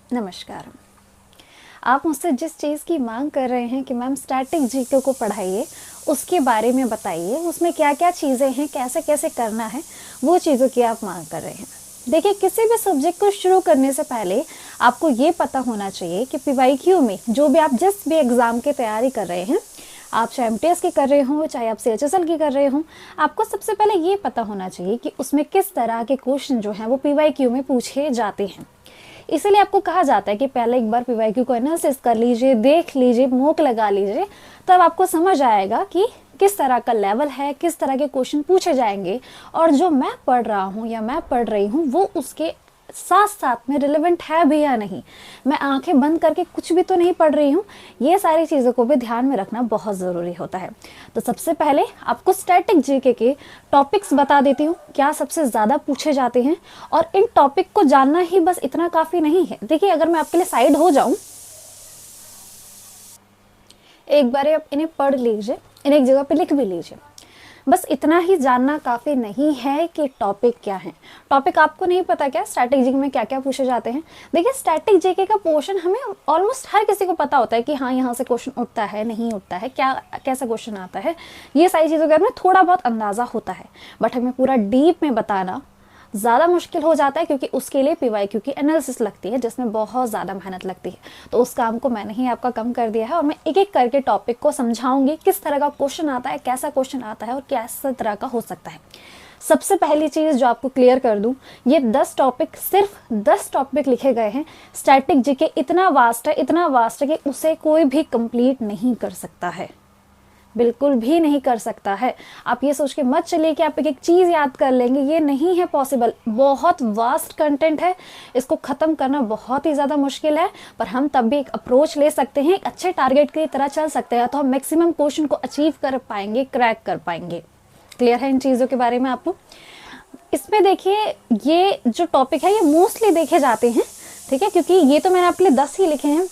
नमस्कार। आप मुझसे जिस चीज़ की मांग कर रहे हैं कि मैम स्टैटिक जीके को पढ़ाइए, उसके बारे में बताइए, उसमें क्या क्या चीज़ें हैं, कैसे कैसे करना है, वो चीज़ों की आप मांग कर रहे हैं। देखिए, किसी भी सब्जेक्ट को शुरू करने से पहले आपको ये पता होना चाहिए कि पीवाईक्यू में जो भी आप जिस भी एग्ज़ाम की तैयारी कर रहे हैं, आप चाहे एमटीएस की कर रहे हो, चाहे आप सीएचएसएल की कर रहे हो, आपको सबसे पहले ये पता होना चाहिए कि उसमें किस तरह के क्वेश्चन जो हैं वो पीवाईक्यू में पूछे जाते हैं। इसीलिए आपको कहा जाता है कि पहले एक बार पीवाईक्यू को एनालिसिस कर लीजिए, देख लीजिए, मोक लगा लीजिए, तब आपको समझ आएगा कि किस तरह का लेवल है, किस तरह के क्वेश्चन पूछे जाएंगे, और जो मैं पढ़ रहा हूँ या मैं पढ़ रही हूँ वो उसके साथ साथ में रिलेवेंट है भी या नहीं। मैं आंखें बंद करके कुछ भी तो नहीं पढ़ रही हूँ। ये सारी चीज़ों को भी ध्यान में रखना बहुत ज़रूरी होता है। तो सबसे पहले आपको स्टैटिक जीके के टॉपिक्स बता देती हूँ, क्या सबसे ज़्यादा पूछे जाते हैं, और इन टॉपिक को जानना ही बस इतना काफ़ी नहीं है। देखिए, अगर मैं आपके लिए साइड हो जाऊँ, एक बार आप इन्हें पढ़ लीजिए, इन्हें एक जगह पे लिख भी लीजिए। बस इतना ही जानना काफ़ी नहीं है कि टॉपिक क्या है। टॉपिक आपको नहीं पता क्या स्टैटिक जीके में क्या क्या पूछे जाते हैं। देखिए, स्टैटिक जीके का पोर्शन हमें ऑलमोस्ट हर किसी को पता होता है कि हाँ, यहाँ से क्वेश्चन उठता है, नहीं उठता है, क्या कैसा क्वेश्चन आता है, ये सारी चीज़ों का हमें थोड़ा बहुत अंदाज़ा होता है। बट हमें पूरा डीप में बताना ज़्यादा मुश्किल हो जाता है, क्योंकि उसके लिए पीवाईक्यू की एनालिसिस लगती है, जिसमें बहुत ज़्यादा मेहनत लगती है। तो उस काम को मैंने ही आपका कम कर दिया है, और मैं एक एक करके टॉपिक को समझाऊंगी, किस तरह का क्वेश्चन आता है, कैसा क्वेश्चन आता है, और कैसा तरह का हो सकता है। सबसे पहली चीज़ जो आपको क्लियर कर दूं, ये 10 टॉपिक, सिर्फ 10 टॉपिक लिखे गए हैं। स्टैटिक जीके इतना वास्ट है कि उसे कोई भी कंप्लीट नहीं कर सकता है, बिल्कुल भी नहीं कर सकता है। आप ये सोच के मत चलिए कि आप एक एक चीज़ याद कर लेंगे, ये नहीं है पॉसिबल। बहुत वास्ट कंटेंट है, इसको ख़त्म करना बहुत ही ज़्यादा मुश्किल है, पर हम तब भी एक अप्रोच ले सकते हैं, एक अच्छे टारगेट की तरह चल सकते हैं, तो हम मैक्सिमम क्वेश्चन को अचीव कर पाएंगे, क्रैक कर पाएंगे। क्लियर है इन चीज़ों के बारे में आपको? इसमें देखिए, ये जो टॉपिक है ये मोस्टली देखे जाते हैं, ठीक है, क्योंकि ये तो मैंने आपके लिए 10 ही लिखे हैं।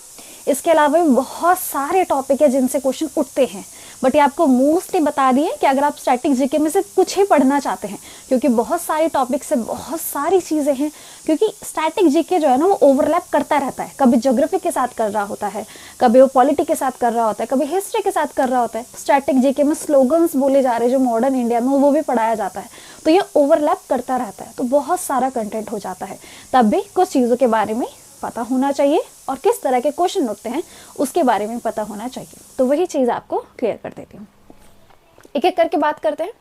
इसके अलावा भी बहुत सारे टॉपिक है जिनसे क्वेश्चन उठते हैं, बट ये आपको मोस्टली बता दिए कि अगर आप स्टैटिक जीके में से कुछ ही पढ़ना चाहते हैं, क्योंकि बहुत सारे टॉपिक से बहुत सारी चीज़ें हैं, क्योंकि स्टैटिक जीके जो है ना वो ओवरलैप करता रहता है। कभी ज्योग्राफी के साथ कर रहा होता है, कभी वो पॉलिटी के साथ कर रहा होता है, कभी हिस्ट्री के साथ कर रहा होता है। स्टैटिक जीके में स्लोगन्स बोले जा रहे हैं जो मॉडर्न इंडिया में, वो भी पढ़ाया जाता है। तो ये ओवरलैप करता रहता है, तो बहुत सारा कंटेंट हो जाता है। तब भी कुछ चीज़ों के बारे में पता होना चाहिए, और किस तरह के क्वेश्चन उठते हैं उसके बारे में पता होना चाहिए। तो वही चीज़ आपको क्लियर कर देती हूँ। एक एक करके बात करते हैं।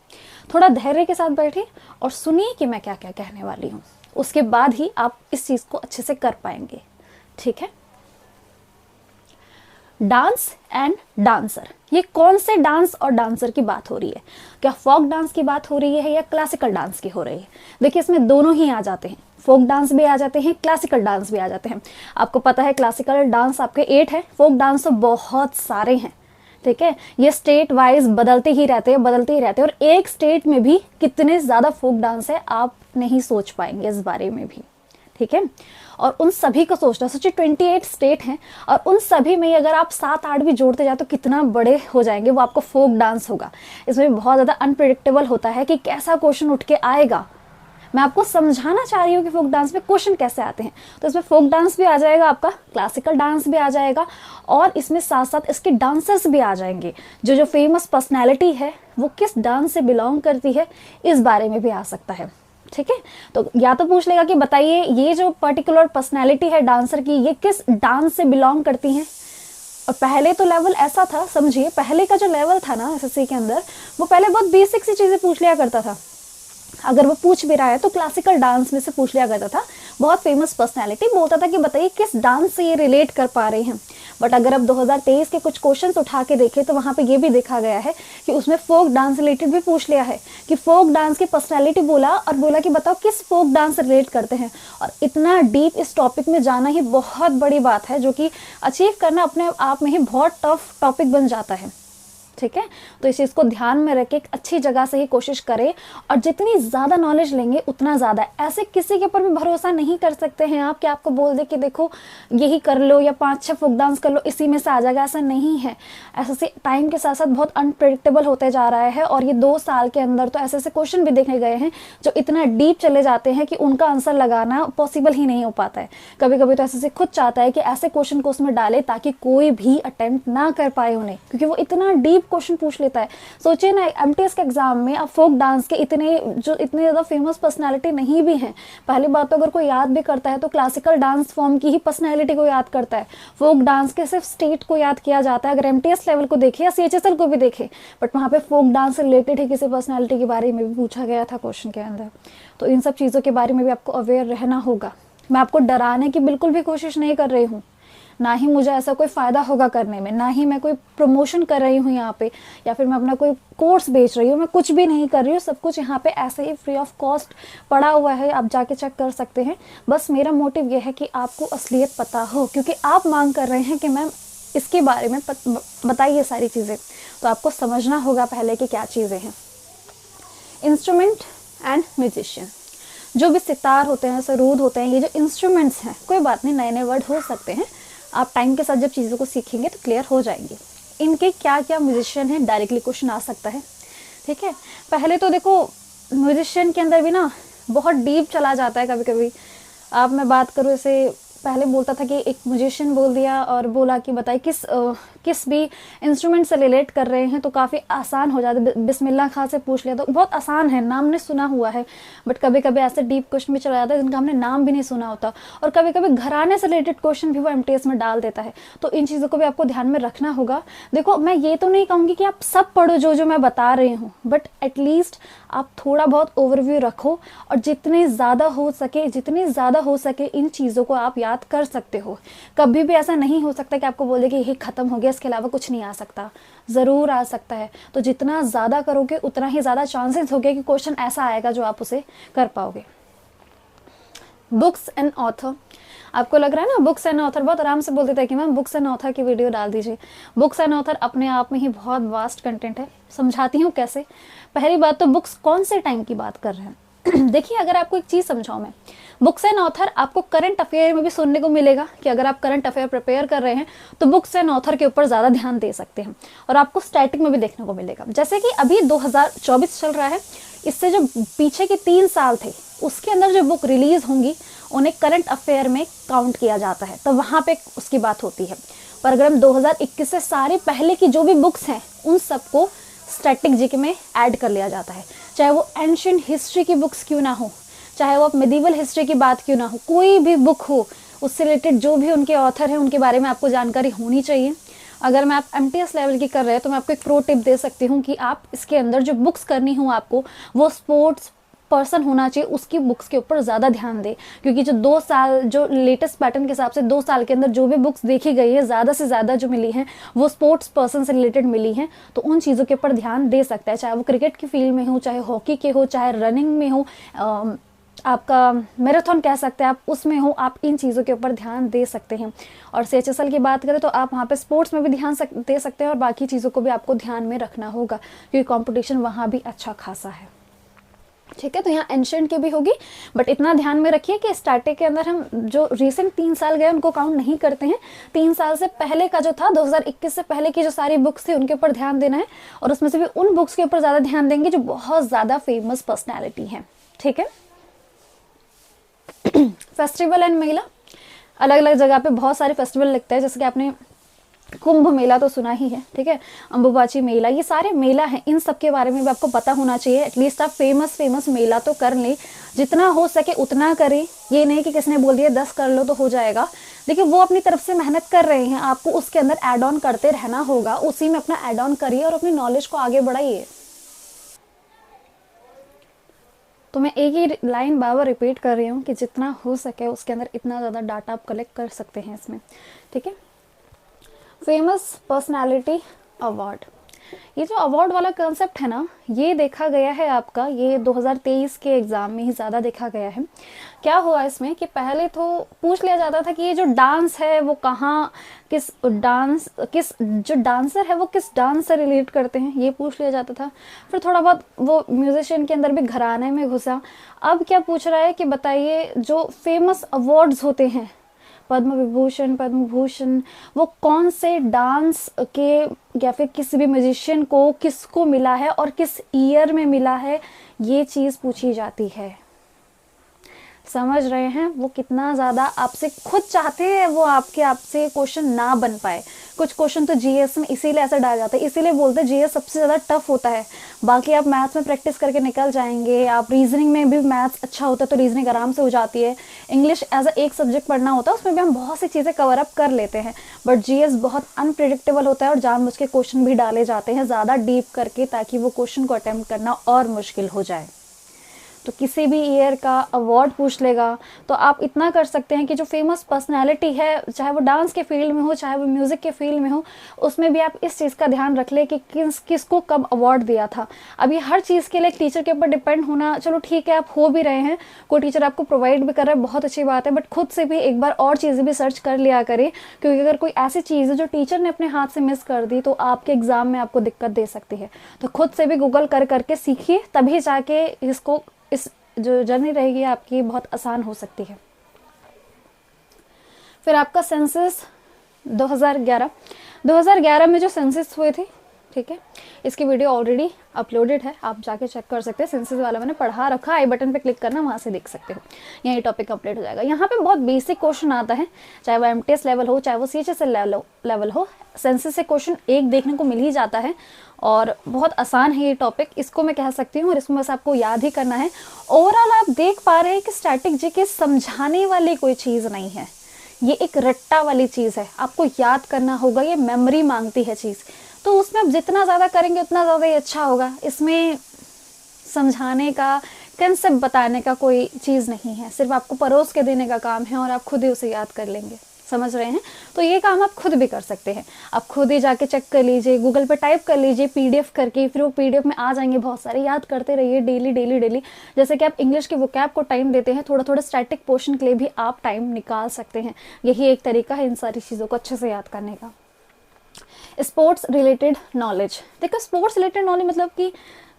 थोड़ा धैर्य के साथ बैठिए और सुनिए कि मैं क्या क्या कहने वाली हूँ, उसके बाद ही आप इस चीज़ को अच्छे से कर पाएंगे, ठीक है? डांस एंड डांसर, ये कौन से डांस और डांसर की बात हो रही है? क्या फोक डांस की बात हो रही है या क्लासिकल डांस की हो रही है? देखिए, इसमें दोनों ही आ जाते हैं, फोक डांस भी आ जाते हैं, क्लासिकल डांस भी आ जाते हैं। आपको पता है क्लासिकल डांस आपके 8 है, फोक डांस तो बहुत सारे हैं, ठीक है? ये स्टेट वाइज बदलते ही रहते हैं, और एक स्टेट में भी कितने ज़्यादा फोक डांस है आप नहीं सोच पाएंगे इस बारे में भी, ठीक है? और उन सभी को सोचना, सोचिए 28 स्टेट हैं, और उन सभी में अगर आप 7-8 भी जोड़ते जाए तो कितना बड़े हो जाएंगे, वो आपको फोक डांस होगा। इसमें बहुत ज़्यादा अनप्रिडिक्टेबल होता है कि कैसा क्वेश्चन उठ के आएगा। मैं आपको समझाना चाह रही हूँ कि फोक डांस में क्वेश्चन कैसे आते हैं। तो इसमें फोक डांस भी आ जाएगा, आपका क्लासिकल डांस भी आ जाएगा, और इसमें साथ साथ इसके डांसर्स भी आ जाएंगे। जो जो फेमस पर्सनैलिटी है वो किस डांस से बिलोंग करती है, इस बारे में भी आ सकता है, ठीक है? तो या तो पूछ लेगा कि बताइए ये जो पर्टिकुलर पर्सनैलिटी है डांसर की, ये किस डांस से बिलोंग करती हैं। और पहले तो लेवल ऐसा था, समझिए, पहले का जो लेवल था ना एसएससी के अंदर, वो पहले बहुत बेसिक सी चीज़ें पूछ लिया करता था। अगर वो पूछ भी रहा है तो क्लासिकल डांस में से पूछ लिया करता था। बहुत फेमस पर्सनैलिटी बोलता था कि बताइए किस डांस से ये रिलेट कर पा रहे हैं। बट अगर अब 2023 के कुछ क्वेश्चंस उठा के देखें तो वहाँ पे ये भी देखा गया है कि उसमें फोक डांस रिलेटेड भी पूछ लिया है, कि फोक डांस की पर्सनैलिटी बोला और बोला कि बताओ किस फोक डांस से रिलेट करते हैं। और इतना डीप इस टॉपिक में जाना ही बहुत बड़ी बात है, जो कि अचीव करना अपने आप में ही बहुत टफ टॉपिक बन जाता है। ठीक है। तो इस चीज़ को ध्यान में रख के एक अच्छी जगह से ही कोशिश करें, और जितनी ज़्यादा नॉलेज लेंगे उतना ज़्यादा। ऐसे किसी के ऊपर भी भरोसा नहीं कर सकते हैं आप कि आपको बोल दे कि देखो यही कर लो या 5-6 फोक डांस कर लो, इसी में से आ जाएगा। ऐसा नहीं है। ऐसे टाइम के साथ साथ बहुत अनप्रेडिक्टेबल होते जा रहा है, और ये 2 साल के अंदर तो ऐसे ऐसे क्वेश्चन भी देखने गए हैं जो इतना डीप चले जाते हैं कि उनका आंसर लगाना पॉसिबल ही नहीं हो पाता है। कभी कभी तो ऐसे से खुद चाहता है कि ऐसे क्वेश्चन को उसमें डाले ताकि कोई भी अटेम्प्ट ना कर पाए उन्हें, क्योंकि वो इतना डीप क्वेश्चन पूछ लेता है। सोचिए ना, एमटीएस के एग्जाम में आप फोक डांस के इतने ज़्यादा फेमस पर्सनालिटी नहीं भी हैं। पहली बात तो अगर कोई याद भी करता है तो क्लासिकल डांस फॉर्म की ही पर्सनालिटी को याद करता है। फोक डांस के सिर्फ स्टेट को याद किया जाता है, अगर एमटीएस लेवल को देखे या सीएचएसएल को भी देखे, बट वहाँ पे फोक डांस से रिलेटेड ही किसी पर्सनालिटी के बारे में भी पूछा गया था क्वेश्चन के अंदर। तो इन सब चीज़ों के बारे में भी आपको अवेयर रहना होगा। मैं आपको डराने की बिल्कुल भी कोशिश नहीं कर रही हूँ, ना ही मुझे ऐसा कोई फ़ायदा होगा करने में, ना ही मैं कोई प्रमोशन कर रही हूँ यहाँ पे, या फिर मैं अपना कोई कोर्स बेच रही हूँ। मैं कुछ भी नहीं कर रही हूँ, सब कुछ यहाँ पे ऐसे ही फ्री ऑफ कॉस्ट पड़ा हुआ है, आप जाके चेक कर सकते हैं। बस मेरा मोटिव ये है कि आपको असलियत पता हो, क्योंकि आप मांग कर रहे हैं कि मैम इसके बारे में बताइए सारी चीज़ें, तो आपको समझना होगा पहले कि क्या चीज़ें हैं। इंस्ट्रूमेंट एंड म्यूजिशियन, जो भी सितार होते हैं, सरूद होते हैं, ये जो इंस्ट्रूमेंट्स हैं, कोई बात नहीं, नए नए वर्ड हो सकते हैं, आप टाइम के साथ जब चीज़ों को सीखेंगे तो क्लियर हो जाएंगे। इनके क्या क्या म्यूजिशियन हैं, डायरेक्टली क्वेश्चन आ सकता है। ठीक है, पहले तो देखो म्यूजिशियन के अंदर भी ना बहुत डीप चला जाता है। कभी कभी आप, मैं बात करूँ, ऐसे पहले बोलता था कि एक म्यूजिशियन बोल दिया और बोला कि बताइए किस भी इंस्ट्रूमेंट से रिलेट कर रहे हैं, तो काफ़ी आसान हो जाता है। बिस्मिल्लाह खां से पूछ लिया तो बहुत आसान है, नाम ने सुना हुआ है, बट कभी कभी ऐसे डीप क्वेश्चन भी चला जाता है जिनका हमने नाम भी नहीं सुना होता, और कभी कभी घराने से रिलेटेड क्वेश्चन भी वो एमटीएस में डाल देता है। तो इन चीज़ों को भी आपको ध्यान में रखना होगा। देखो, मैं ये तो नहीं कहूँगी कि आप सब पढ़ो जो जो मैं बता रही हूँ, बट एटलीस्ट आप थोड़ा बहुत ओवरव्यू रखो, और जितने ज़्यादा हो सके इन चीज़ों को आप याद कर सकते हो। कभी भी ऐसा नहीं हो सकता कि आपको बोले कि यही खत्म हो गया, इसके अलावा कुछ नहीं आ सकता। ज़रूर आ सकता है। तो जितना ज़्यादा करोगे उतना ही ज़्यादा चांसेस होंगे कि क्वेश्चन ऐसा आएगा जो आप उसे कर पाओगे। बुक्स एंड ऑथर, आपको लग रहा है ना बुक्स एंड ऑथर बहुत आराम से बोल देता है कि मैम बुक्स एंड ऑथर की वीडियो डाल दीजिए। बुक्स एंड ऑथर अपने आप में ही बहुत वास्ट कंटेंट है। समझाती हूँ कैसे। पहली बात तो बुक्स कौन से टाइम की बात कर रहे हैं। देखिए, अगर आपको एक चीज़ समझाऊं मैं, बुक्स एंड ऑथर आपको करंट अफेयर में भी सुनने को मिलेगा कि अगर आप करंट अफेयर प्रिपेयर कर रहे हैं तो बुक्स एंड ऑथर के ऊपर ज़्यादा ध्यान दे सकते हैं, और आपको स्टैटिक में भी देखने को मिलेगा। जैसे कि अभी 2024 चल रहा है, इससे जो पीछे के 3 साल थे उसके अंदर जो बुक रिलीज होंगी उन्हें करंट अफेयर में काउंट किया जाता है, तो वहाँ पे उसकी बात होती है। पर अगर हम 2021 से सारे पहले की जो भी बुक्स हैं उन सबको स्टैटिक जीके में ऐड कर लिया जाता है, चाहे वो एंशिएंट हिस्ट्री की बुक्स क्यों ना हो, चाहे वो मेडिवल हिस्ट्री की बात क्यों ना हो, कोई भी बुक हो, उससे रिलेटेड जो भी उनके ऑथर हैं उनके बारे में आपको जानकारी होनी चाहिए। अगर मैं आप एमटीएस लेवल की कर रहे हैं तो मैं आपको एक प्रो टिप दे सकती हूँ कि आप इसके अंदर जो बुक्स करनी हो आपको, वो स्पोर्ट्स पर्सन होना चाहिए, उसकी बुक्स के ऊपर ज़्यादा ध्यान दे, क्योंकि जो 2 साल जो लेटेस्ट पैटर्न के हिसाब से 2 साल के अंदर जो भी बुक्स देखी गई है ज़्यादा से ज़्यादा जो मिली हैं वो स्पोर्ट्स पर्सन से रिलेटेड मिली हैं, तो उन चीज़ों के ऊपर ध्यान दे सकता है, चाहे वो क्रिकेट की फील्ड में हो, चाहे हॉकी के हो, चाहे रनिंग में हो, आपका मैराथन कह सकते हैं आप, उसमें हो, आप इन चीज़ों के ऊपर ध्यान दे सकते हैं। और सीएचएसएल की बात करें तो आप वहाँ पे स्पोर्ट्स में भी ध्यान दे सकते हैं, और बाकी चीज़ों को भी आपको ध्यान में रखना होगा क्योंकि कंपटीशन वहाँ भी अच्छा खासा है। ठीक है, तो यहाँ एंशिएंट की भी होगी, बट इतना ध्यान में रखिए कि स्टैटिक के अंदर हम जो रिसेंट 3 साल गए उनको काउंट नहीं करते हैं। 3 साल से पहले का जो था, 2021 से पहले की जो सारी बुक्स थी उनके ऊपर ध्यान देना है, और उसमें से भी उन बुक्स के ऊपर ज़्यादा ध्यान देंगे जो बहुत ज़्यादा फेमस पर्सनैलिटी हैं। ठीक है। फेस्टिवल एंड मेला, अलग अलग जगह पे बहुत सारे फेस्टिवल लगते हैं, जैसे कि आपने कुंभ मेला तो सुना ही है, ठीक है, अंबुबाची मेला, ये सारे मेला हैं, इन सब के बारे में भी आपको पता होना चाहिए। एटलीस्ट आप फेमस मेला तो कर लें, जितना हो सके उतना करें। ये नहीं कि किसने बोल दिया 10 कर लो तो हो जाएगा। देखिए, वो अपनी तरफ से मेहनत कर रहे हैं, आपको उसके अंदर ऐड ऑन करते रहना होगा, उसी में अपना ऐड ऑन करिए और अपनी नॉलेज को आगे बढ़ाइए। तो मैं एक ही लाइन बार रिपीट कर रही हूँ कि जितना हो सके उसके अंदर इतना ज़्यादा डाटा आप कलेक्ट कर सकते हैं इसमें। ठीक है। फेमस पर्सनालिटी अवार्ड, ये जो अवार्ड वाला कंसेप्ट है ना, ये देखा गया है आपका, ये 2023 के एग्ज़ाम में ही ज़्यादा देखा गया है। क्या हुआ इसमें कि पहले तो पूछ लिया जाता था कि ये जो डांस है वो कहाँ किस जो डांसर है वो किस डांस से रिलेट करते हैं, ये पूछ लिया जाता था। फिर थोड़ा बहुत वो म्यूजिशियन के अंदर भी घराने में घुसा। अब क्या पूछ रहा है कि बताइए जो फेमस अवार्ड्स होते हैं, पद्म विभूषण, पद्म भूषण, वो कौन से डांस के या फिर किसी भी म्यूजिशियन को किसको मिला है और किस ईयर में मिला है, ये चीज़ पूछी जाती है। समझ रहे हैं वो कितना ज़्यादा आपसे खुद चाहते हैं वो आपसे क्वेश्चन ना बन पाए। कुछ क्वेश्चन तो जीएस में इसीलिए ऐसा डाल जाते हैं, इसीलिए बोलते हैं जीएस सबसे ज़्यादा टफ होता है। बाकी आप मैथ्स में प्रैक्टिस करके निकल जाएंगे, आप रीजनिंग में भी मैथ्स अच्छा होता है तो रीजनिंग आराम से हो जाती है। इंग्लिश एज एक सब्जेक्ट पढ़ना होता है, उसमें भी हम बहुत सी चीज़ें कवर अप कर लेते हैं। बट जीएस बहुत अनप्रिडिक्टेबल होता है और जानबूझ के क्वेश्चन भी डाले जाते हैं ज़्यादा डीप करके, ताकि वो क्वेश्चन को अटेम्प्ट करना और मुश्किल हो जाए। तो किसी भी ईयर का अवार्ड पूछ लेगा तो आप इतना कर सकते हैं कि जो फेमस पर्सनालिटी है, चाहे वो डांस के फील्ड में हो चाहे वो म्यूज़िक के फील्ड में हो, उसमें भी आप इस चीज़ का ध्यान रख ले कि किसको कब अवार्ड दिया था। अब ये हर चीज़ के लिए एक टीचर के ऊपर डिपेंड होना, चलो ठीक है आप हो भी रहे हैं, कोई टीचर आपको प्रोवाइड भी कर रहा है, बहुत अच्छी बात है, बट खुद से भी एक बार और चीज़ें भी सर्च कर लिया करें, क्योंकि अगर कोई ऐसी चीज़ है जो टीचर ने अपने हाथ से मिस कर दी तो आपके एग्ज़ाम में आपको दिक्कत दे सकती है। तो खुद से भी गूगल कर करके सीखिए, तभी जाके इस जो जर्नी रहेगी आपकी बहुत आसान हो सकती है। फिर आपका सेंसस 2011 में जो सेंसस हुए थे, ठीक है, इसकी वीडियो ऑलरेडी अपलोडेड है, आप जाके चेक कर सकते हैं। सेंसस वाला मैंने पढ़ा रखा, आई बटन पे क्लिक करना, वहाँ से देख सकते हो। यही टॉपिक कंप्लीट हो जाएगा। यहाँ पे बहुत बेसिक क्वेश्चन आता है, चाहे वो एमटीएस लेवल हो चाहे वो सीएचएसएल लेवल हो, सेंसस से क्वेश्चन एक देखने को मिल ही जाता है और बहुत आसान है ये टॉपिक, इसको मैं कह सकती हूँ, और इसमें बस आपको याद ही करना है। ओवरऑल आप देख पा रहे हैं कि स्टैटिक जीके समझाने वाली कोई चीज़ नहीं है, ये एक रट्टा वाली चीज़ है, आपको याद करना होगा, ये मेमोरी मांगती है चीज़। तो उसमें आप जितना ज़्यादा करेंगे उतना ज़्यादा ही अच्छा होगा। इसमें समझाने का, कंसेप्ट बताने का कोई चीज़ नहीं है, सिर्फ आपको परोस के देने का काम है और आप खुद ही उसे याद कर लेंगे। समझ रहे हैं? तो ये काम आप खुद भी कर सकते हैं, आप खुद ही जाके चेक कर लीजिए, गूगल पे टाइप कर लीजिए पीडीएफ करके, फिर वो पीडीएफ में आ जाएंगे बहुत सारे, याद करते रहिए डेली डेली डेली। जैसे कि आप इंग्लिश के वोकैब को टाइम देते हैं, थोड़ा थोड़ा स्टैटिक पोर्शन के लिए भी आप टाइम निकाल सकते हैं। यही एक तरीका है इन सारी चीज़ों को अच्छे से याद करने का। स्पोर्ट्स रिलेटेड नॉलेज, देखो स्पोर्ट्स रिलेटेड नॉलेज मतलब कि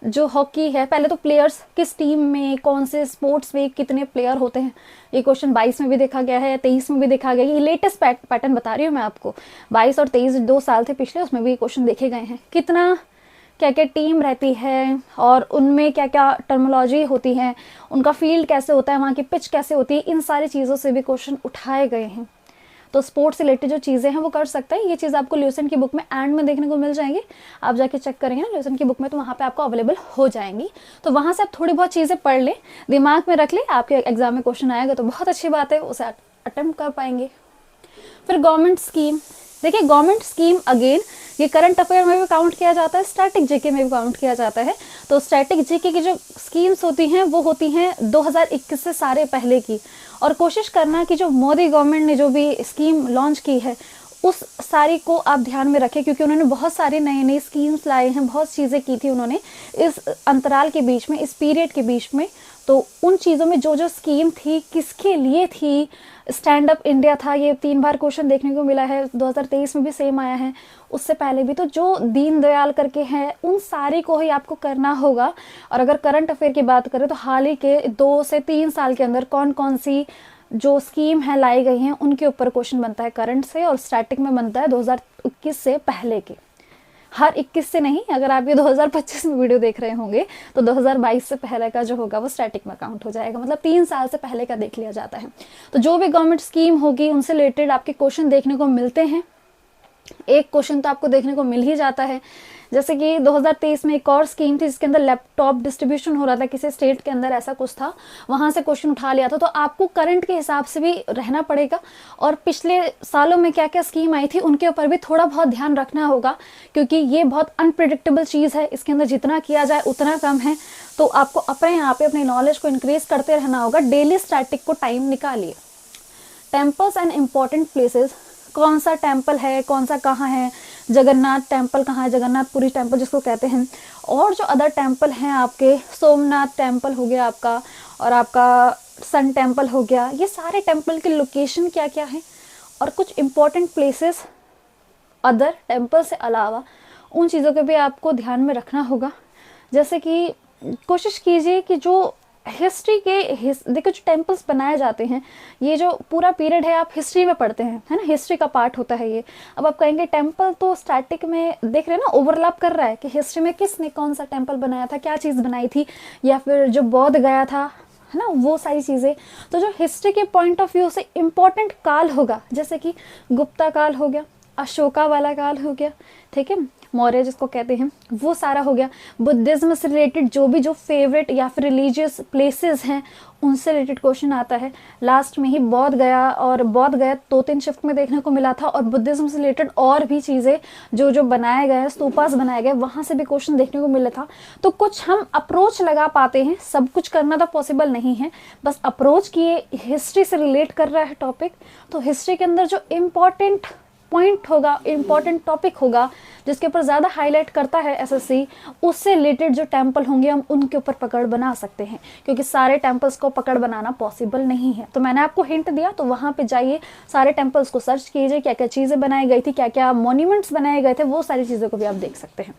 जो हॉकी है, पहले तो प्लेयर्स किस टीम में कौन से स्पोर्ट्स में कितने प्लेयर होते हैं, ये क्वेश्चन 22 में भी देखा गया है, 23 में भी देखा गया है। ये लेटेस्ट पैटर्न बता रही हूँ मैं आपको, 22 और 23 2 साल थे पिछले, उसमें भी क्वेश्चन देखे गए हैं। कितना क्या क्या टीम रहती है और उनमें क्या क्या टर्मिनोलॉजी होती है, उनका फील्ड कैसे होता है, वहाँ की पिच कैसे होती है, इन सारी चीज़ों से भी क्वेश्चन उठाए गए हैं। तो स्पोर्ट्स रिलेटेड जो चीज़ें हैं वो कर सकता है। ये चीज़ आपको ल्यूसेंट की बुक में एंड में देखने को मिल जाएंगी, आप जाके चेक करेंगे ना ल्यूसेंट की बुक में, तो वहाँ पे आपको अवेलेबल हो जाएंगी। तो वहाँ से आप थोड़ी बहुत चीज़ें पढ़ लें, दिमाग में रख लें, आपके एग्जाम में क्वेश्चन आएगा तो बहुत अच्छी बात है, उसे अटेम्प्ट कर पाएंगे। फिर गवर्नमेंट स्कीम, देखिए गवर्नमेंट स्कीम अगेन ये करंट अफेयर में भी काउंट किया जाता है, स्टैटिक जीके में भी काउंट किया जाता है। तो स्टैटिक जीके की जो स्कीम्स होती हैं वो होती हैं 2021 से सारे पहले की, और कोशिश करना कि जो मोदी गवर्नमेंट ने जो भी स्कीम लॉन्च की है उस सारी को आप ध्यान में रखें, क्योंकि उन्होंने बहुत सारी नई नई स्कीम्स लाए हैं, बहुत चीज़ें की थी उन्होंने इस अंतराल के बीच में, इस पीरियड के बीच में। तो उन चीज़ों में जो जो स्कीम थी किसके लिए थी, स्टैंड अप इंडिया था, ये 3 बार क्वेश्चन देखने को मिला है, 2023 में भी सेम आया है, उससे पहले भी। तो जो दीनदयाल करके हैं उन सारी को ही आपको करना होगा। और अगर करंट अफेयर की बात करें तो हाल ही के 2 से 3 साल के अंदर कौन कौन सी जो स्कीम है लाई गई हैं उनके ऊपर क्वेश्चन बनता है करंट से, और स्टैटिक में बनता है 2021 से पहले के, हर 21 से नहीं। अगर आप ये 2025 में वीडियो देख रहे होंगे तो 2022 से पहले का जो होगा वो स्टैटिक में काउंट हो जाएगा, मतलब 3 साल से पहले का देख लिया जाता है। तो जो भी गवर्नमेंट स्कीम होगी उनसे रिलेटेड आपके क्वेश्चन देखने को मिलते हैं, एक क्वेश्चन तो आपको देखने को मिल ही जाता है। जैसे कि 2023 में एक और स्कीम थी जिसके अंदर लैपटॉप डिस्ट्रीब्यूशन हो रहा था, किसी स्टेट के अंदर ऐसा कुछ था, वहां से क्वेश्चन उठा लिया था। तो आपको करंट के हिसाब से भी रहना पड़ेगा, और पिछले सालों में क्या क्या स्कीम आई थी उनके ऊपर भी थोड़ा बहुत ध्यान रखना होगा, क्योंकि ये बहुत अनप्रिडिक्टेबल चीज़ है, इसके अंदर जितना किया जाए उतना कम है। तो आपको अपने यहाँ पे अपनी नॉलेज को इंक्रीज करते रहना होगा, डेली स्टैटिक को टाइम निकालिए। टेम्पल्स एंड इम्पॉर्टेंट प्लेसेस, कौन सा टेम्पल है, कौन सा कहाँ है, जगन्नाथ टेम्पल कहाँ है, जगन्नाथपुरी टेम्पल जिसको कहते हैं, और जो अदर टेम्पल हैं आपके, सोमनाथ टेम्पल हो गया आपका, और आपका सन टेम्पल हो गया, ये सारे टेम्पल की लोकेशन क्या क्या है, और कुछ इम्पोर्टेंट प्लेसेस अदर टेम्पल से अलावा उन चीज़ों को भी आपको ध्यान में रखना होगा। जैसे कि कोशिश कीजिए कि जो हिस्ट्री के देखो जो टेम्पल्स बनाए जाते हैं, ये जो पूरा पीरियड है आप हिस्ट्री में पढ़ते हैं, है ना, हिस्ट्री का पार्ट होता है ये। अब आप कहेंगे टेम्पल तो स्टैटिक में देख रहे हैं ना, ओवरलैप कर रहा है कि हिस्ट्री में किसने कौन सा टेम्पल बनाया था, क्या चीज़ बनाई थी, या फिर जो बौद्ध गया था, है ना, वो सारी चीज़ें। तो जो हिस्ट्री के पॉइंट ऑफ व्यू से इम्पॉर्टेंट काल होगा, जैसे कि गुप्ता काल हो गया, अशोका वाला काल हो गया, ठीक है, मौर्य जिसको कहते हैं, वो सारा हो गया। बुद्धिज्म से रिलेटेड जो फेवरेट या फिर रिलीजियस प्लेसेस हैं उनसे रिलेटेड क्वेश्चन आता है। लास्ट में ही बौद्ध गया, और बौद्ध गया 2-3 शिफ्ट में देखने को मिला था, और बुद्धिज्म से रिलेटेड और भी चीज़ें जो बनाए गए, स्तूपास बनाए गए, वहाँ से भी क्वेश्चन देखने को मिला था। तो कुछ हम अप्रोच लगा पाते हैं, सब कुछ करना तो पॉसिबल नहीं है, बस अप्रोच किए, हिस्ट्री से रिलेट कर रहा है टॉपिक, तो हिस्ट्री के अंदर जो इम्पॉर्टेंट पॉइंट होगा, इम्पॉर्टेंट टॉपिक होगा जिसके ऊपर ज़्यादा हाईलाइट करता है एसएससी, उससे रिलेटेड जो टेम्पल होंगे हम उनके ऊपर पकड़ बना सकते हैं, क्योंकि सारे टेम्पल्स को पकड़ बनाना पॉसिबल नहीं है। तो मैंने आपको हिंट दिया, तो वहाँ पे जाइए, सारे टेम्पल्स को सर्च कीजिए, क्या क्या चीज़ें बनाई गई थी, क्या क्या मॉन्यूमेंट्स बनाए गए थे, वो सारी चीज़ों को भी आप देख सकते हैं।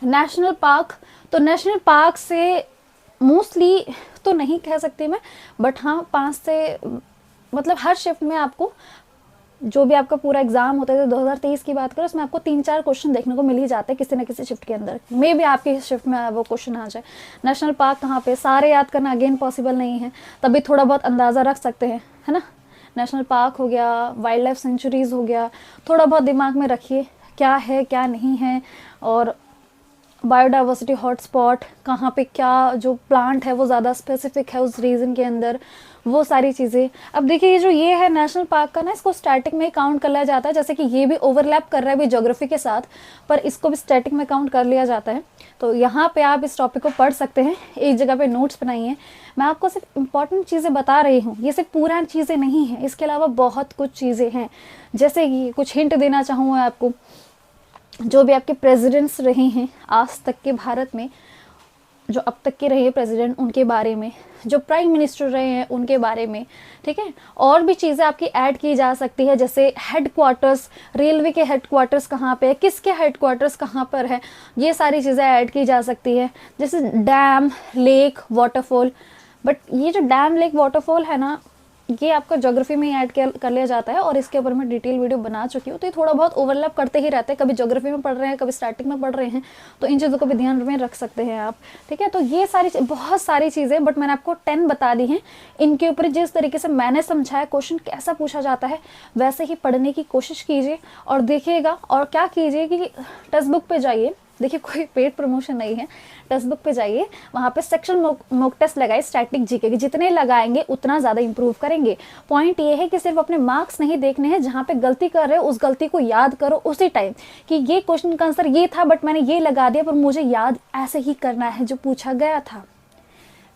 नेशनल पार्क, तो नेशनल पार्क से मोस्टली तो नहीं कह सकती मैं, बट हाँ 5 से मतलब हर शिफ्ट में आपको जो भी आपका पूरा एग्जाम होता है, 2023 की बात करें, उसमें आपको 3-4 क्वेश्चन देखने को मिल ही जाते हैं किसी न किसी शिफ्ट के अंदर, मे भी आपकी शिफ्ट में वो क्वेश्चन आ जाए। नेशनल पार्क कहाँ पे, सारे याद करना अगेन पॉसिबल नहीं है, तभी थोड़ा बहुत अंदाज़ा रख सकते हैं, है ना। नेशनल पार्क हो गया, वाइल्ड लाइफ सेंचुरीज हो गया, थोड़ा बहुत दिमाग में रखिए क्या है क्या नहीं है, और बायोडाइवर्सिटी हॉटस्पॉट कहाँ पे क्या जो प्लांट है वो ज़्यादा स्पेसिफिक है उस रीजन के अंदर, वो सारी चीज़ें। अब देखिए ये है नेशनल पार्क का ना, इसको स्टैटिक में ही काउंट कर लिया जाता है, जैसे कि ये भी ओवरलैप कर रहा है भी ज्योग्राफी के साथ, पर इसको भी स्टैटिक में काउंट कर लिया जाता है। तो यहाँ पे आप इस टॉपिक को पढ़ सकते हैं, एक जगह पे नोट्स बनाइए। मैं आपको सिर्फ इंपॉर्टेंट चीज़ें बता रही हूँ, ये सिर्फ पूरा चीज़ें नहीं हैं, इसके अलावा बहुत कुछ चीज़ें हैं। जैसे कि कुछ हिंट देना चाहूँगा आपको, जो भी आपके प्रेसिडेंट्स रहे हैं आज तक के भारत में, जो अब तक के रहे प्रेसिडेंट, उनके बारे में, जो प्राइम मिनिस्टर रहे हैं उनके बारे में, ठीक है। और भी चीज़ें आपकी ऐड की जा सकती है, जैसे हेडक्वार्टर्स, रेलवे के हेडक्वार्टर्स कहाँ पे है, किसके हेडक्वार्टर्स कहाँ पर है, ये सारी चीज़ें ऐड की जा सकती है। जैसे डैम, लेक, वाटरफॉल, बट ये जो डैम, लेक, वाटरफॉल है ना, ये आपका ज्योग्राफी में ही ऐड कर लिया जाता है, और इसके ऊपर मैं डिटेल वीडियो बना चुकी हूँ। तो ये थोड़ा बहुत ओवरलैप करते ही रहते हैं, कभी ज्योग्राफी में पढ़ रहे हैं, कभी स्टैटिक में पढ़ रहे हैं, तो इन चीज़ों को भी ध्यान में रख सकते हैं आप, ठीक है। तो ये सारी बहुत सारी चीज़ें, बट मैंने आपको 10 बता दी हैं। इनके ऊपर जिस तरीके से मैंने समझाया, क्वेश्चन कैसा पूछा जाता है वैसे ही पढ़ने की कोशिश कीजिए और देखिएगा। और क्या कीजिए कि टेक्स्ट बुक पे जाइए, देखिए कोई पेड प्रमोशन नहीं है, टेक्स्ट बुक पे जाइए, वहाँ पे सेक्शन मॉक टेस्ट लगाए स्टैटिक जीके के, जितने लगाएंगे उतना ज़्यादा इंप्रूव करेंगे। पॉइंट ये है कि सिर्फ अपने मार्क्स नहीं देखने हैं, जहाँ पे गलती कर रहे हो उस गलती को याद करो उसी टाइम, कि ये क्वेश्चन का आंसर ये था बट मैंने ये लगा दिया, पर मुझे याद ऐसे ही करना है जो पूछा गया था।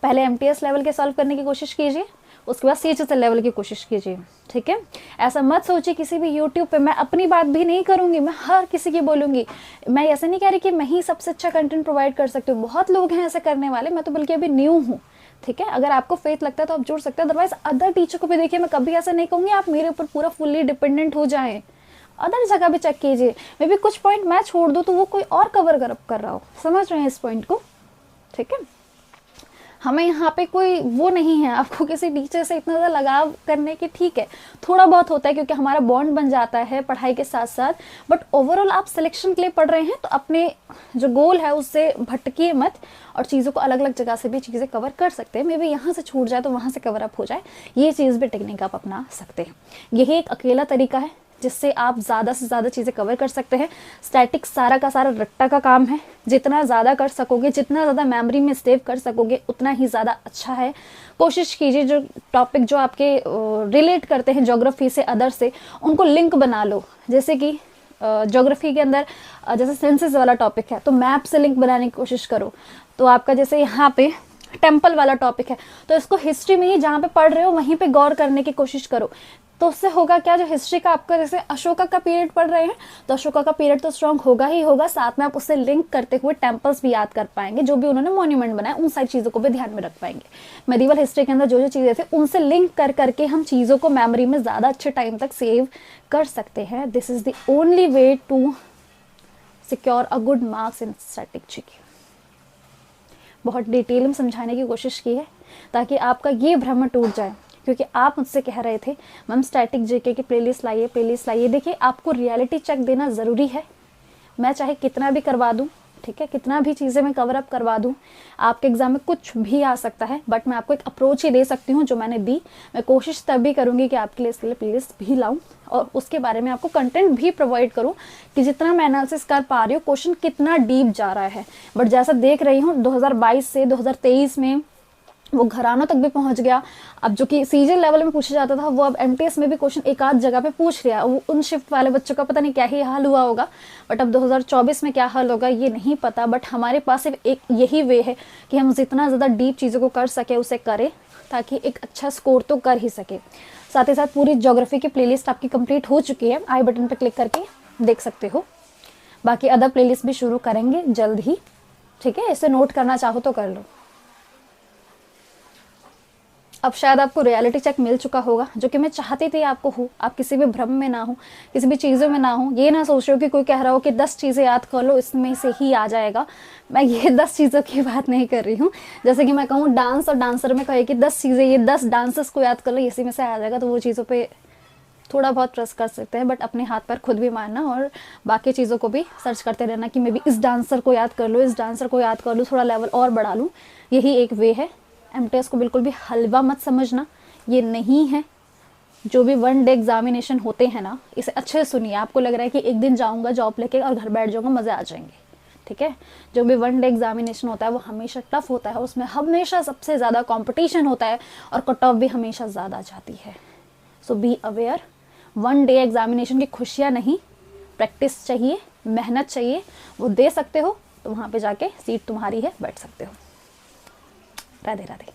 पहले एमटीएस लेवल के सॉल्व करने की कोशिश कीजिए, उसके बाद सीएचएसएल लेवल की कोशिश कीजिए, ठीक है। ऐसा मत सोचिए किसी भी यूट्यूब पे, मैं अपनी बात भी नहीं करूंगी, मैं हर किसी की बोलूंगी। मैं ऐसे नहीं कह रही कि मैं ही सबसे अच्छा कंटेंट प्रोवाइड कर सकती हूँ, बहुत लोग हैं ऐसे करने वाले, मैं तो बल्कि अभी न्यू हूँ, ठीक है। अगर आपको फेथ लगता है तो आप जुड़ सकते हैं, अदरवाइज अदर टीचर को भी देखिए। मैं कभी ऐसा नहीं कहूँगी आप मेरे ऊपर पूरा फुल्ली डिपेंडेंट हो जाएं, अदर जगह भी चेक कीजिए, मे भी कुछ पॉइंट मैं छोड़ दूँ तो वो कोई और कवर कर रहा हो, समझ रहे हैं इस पॉइंट को, ठीक है। हमें यहाँ पे कोई वो नहीं है आपको किसी टीचर से इतना ज़्यादा लगाव करने की, ठीक है, थोड़ा बहुत होता है क्योंकि हमारा बॉन्ड बन जाता है पढ़ाई के साथ साथ, बट ओवरऑल आप सिलेक्शन के लिए पढ़ रहे हैं तो अपने जो गोल है उससे भटकिए मत, और चीज़ों को अलग अलग जगह से भी चीज़ें कवर कर सकते हैं। मे बी यहाँ से छूट जाए तो वहाँ से कवर अप हो जाए, ये चीज़ भी टेक्निक आप अपना सकते हैं। यही एक अकेला तरीका है जिससे आप ज़्यादा से ज़्यादा चीज़ें कवर कर सकते हैं। स्टैटिक सारा का सारा रट्टा का काम है, जितना ज़्यादा कर सकोगे, जितना ज़्यादा मेमोरी में सेव कर सकोगे उतना ही ज़्यादा अच्छा है। कोशिश कीजिए जो टॉपिक जो आपके रिलेट करते हैं ज्योग्राफी से, अदर से, उनको लिंक बना लो। जैसे कि ज्योग्राफी के अंदर जैसे सेंसस वाला टॉपिक है तो मैप से लिंक बनाने की कोशिश करो। तो आपका जैसे यहाँ पे टेम्पल वाला टॉपिक है, तो इसको हिस्ट्री में ही जहाँ पे पढ़ रहे हो वहीं पे गौर करने की कोशिश करो। तो उससे होगा क्या, जो हिस्ट्री का आपका जैसे अशोका का पीरियड पढ़ रहे हैं तो अशोका का पीरियड तो स्ट्रांग होगा ही होगा, साथ में आप उससे लिंक करते हुए टेम्पल्स भी याद कर पाएंगे, जो भी उन्होंने मॉन्यूमेंट बनाए उन सारी चीज़ों को भी ध्यान में रख पाएंगे। मेडिवल हिस्ट्री के अंदर जो जो चीज़ें थी उनसे लिंक कर करके हम चीज़ों को मेमोरी में ज़्यादा अच्छे टाइम तक सेव कर सकते हैं। This is the only way to secure a good marks in static GK. बहुत डिटेल में समझाने की कोशिश की है ताकि आपका ये भ्रम टूट जाए, क्योंकि आप मुझसे कह रहे थे मैम स्टैटिक जीके की प्लेलिस्ट लाइए। देखिए, आपको रियलिटी चेक देना ज़रूरी है। मैं चाहे कितना भी करवा दूँ, ठीक है, कितना भी चीज़ें मैं कवर अप करवा दूँ, आपके एग्जाम में कुछ भी आ सकता है, बट मैं आपको एक अप्रोच ही दे सकती हूँ जो मैंने दी। मैं कोशिश तब भी करूँगी कि आपके लिए इसके लिए प्लेलिस्ट भी लाऊँ और उसके बारे में आपको कंटेंट भी प्रोवाइड करूँ कि जितना मैं एनालिसिस कर पा रही हूँ क्वेश्चन कितना डीप जा रहा है। बट जैसा देख रही हूँ 2022 से 2023 में वो घरानों तक भी पहुंच गया। अब जो कि सीजन लेवल में पूछा जाता था वो अब एमटीएस में भी क्वेश्चन एक आध जगह पे पूछ रहा है। वो उन शिफ्ट वाले बच्चों का पता नहीं क्या ही हाल हुआ होगा, बट अब 2024 में क्या हाल होगा ये नहीं पता। बट हमारे पास सिर्फ एक यही वे है कि हम जितना ज़्यादा डीप चीज़ों को कर सके उसे करें, ताकि एक अच्छा स्कोर तो कर ही सके। साथ ही साथ पूरी ज्योग्राफी की प्लेलिस्ट आपकी कंप्लीट हो चुकी है, आई बटन पर क्लिक करके देख सकते हो। बाकी अदर प्लेलिस्ट भी शुरू करेंगे जल्द ही, ठीक है, इसे नोट करना चाहो तो कर लो। अब शायद आपको रियलिटी चेक मिल चुका होगा, जो कि मैं चाहती थी आपको हो। आप किसी भी भ्रम में ना हो, किसी भी चीज़ों में ना हो। ये ना सोच रहे हो कि कोई कह रहा हो कि 10 चीज़ें याद कर लो इसमें से ही आ जाएगा। मैं ये 10 चीज़ों की बात नहीं कर रही हूँ। जैसे कि मैं कहूँ डांस और डांसर में कहे कि 10 चीज़ें, ये 10 डांसर्स को याद कर लो इसी में से आ जाएगा, तो वो चीज़ों पर थोड़ा बहुत ट्रस्ट कर सकते हैं। बट अपने हाथ पर खुद भी मारना और बाकी चीज़ों को भी सर्च करते रहना कि मैं भी इस डांसर को याद कर लूँ, इस डांसर को याद कर लूँ, थोड़ा लेवल और बढ़ा लूँ। यही एक वे है। एमटीएस को बिल्कुल भी हलवा मत समझना, ये नहीं है। जो भी वन डे एग्जामिनेशन होते हैं ना, इसे अच्छे से सुनिए। आपको लग रहा है कि एक दिन जाऊंगा जॉब लेके और घर बैठ जाऊंगा, मज़े आ जाएंगे, ठीक है। जो भी वन डे एग्जामिनेशन होता है वो हमेशा टफ होता है, उसमें हमेशा सबसे ज़्यादा कंपटीशन होता है और कट ऑफ भी हमेशा ज़्यादा जाती है। So be aware. One day examination की खुशियाँ नहीं, प्रैक्टिस चाहिए, मेहनत चाहिए, वो दे सकते हो तो वहाँ पे जाके सीट तुम्हारी है, बैठ सकते हो। राधे राधे।